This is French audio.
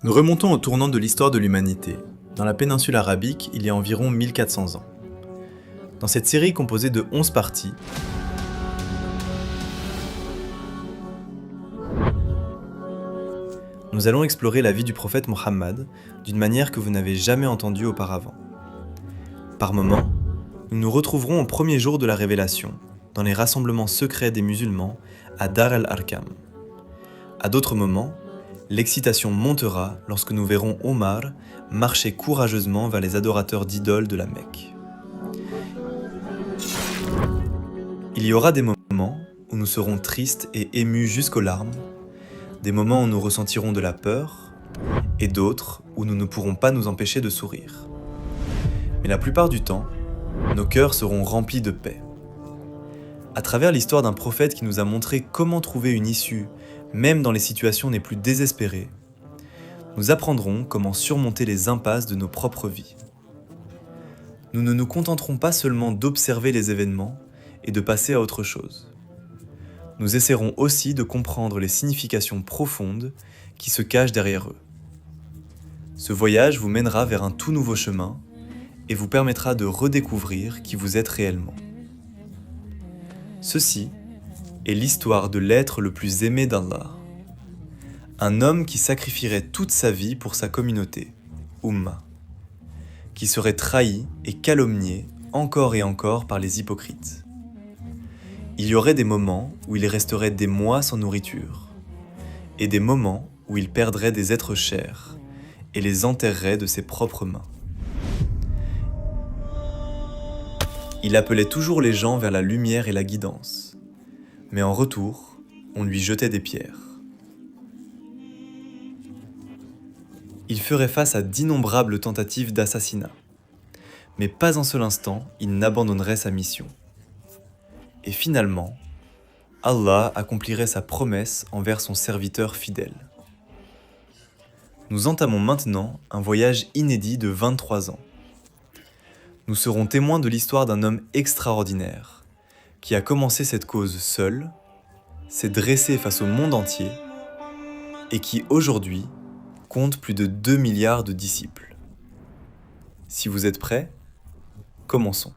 Nous remontons au tournant de l'histoire de l'humanité. Dans la péninsule arabique, il y a environ 1400 ans. Dans cette série composée de 11 parties, nous allons explorer la vie du prophète Mohammed d'une manière que vous n'avez jamais entendue auparavant. Par moments, nous nous retrouverons au premier jour de la révélation, dans les rassemblements secrets des musulmans à Dar al-Arkam. À d'autres moments, l'excitation montera lorsque nous verrons Omar marcher courageusement vers les adorateurs d'idoles de la Mecque. Il y aura des moments où nous serons tristes et émus jusqu'aux larmes, des moments où nous ressentirons de la peur, et d'autres où nous ne pourrons pas nous empêcher de sourire. Mais la plupart du temps, nos cœurs seront remplis de paix. À travers l'histoire d'un prophète qui nous a montré comment trouver une issue, même dans les situations les plus désespérées, nous apprendrons comment surmonter les impasses de nos propres vies. Nous ne nous contenterons pas seulement d'observer les événements et de passer à autre chose. Nous essaierons aussi de comprendre les significations profondes qui se cachent derrière eux. Ce voyage vous mènera vers un tout nouveau chemin et vous permettra de redécouvrir qui vous êtes réellement. Ceci est l'histoire de l'être le plus aimé d'Allah. Un homme qui sacrifierait toute sa vie pour sa communauté, Ummah, qui serait trahi et calomnié encore et encore par les hypocrites. Il y aurait des moments où il resterait des mois sans nourriture, et des moments où il perdrait des êtres chers et les enterrerait de ses propres mains. Il appelait toujours les gens vers la lumière et la guidance, mais en retour, on lui jetait des pierres. Il ferait face à d'innombrables tentatives d'assassinat, mais pas un seul instant il n'abandonnerait sa mission. Et finalement, Allah accomplirait sa promesse envers son serviteur fidèle. Nous entamons maintenant un voyage inédit de 23 ans. Nous serons témoins de l'histoire d'un homme extraordinaire, qui a commencé cette cause seul, s'est dressé face au monde entier, et qui aujourd'hui compte plus de 2 milliards de disciples. Si vous êtes prêts, commençons.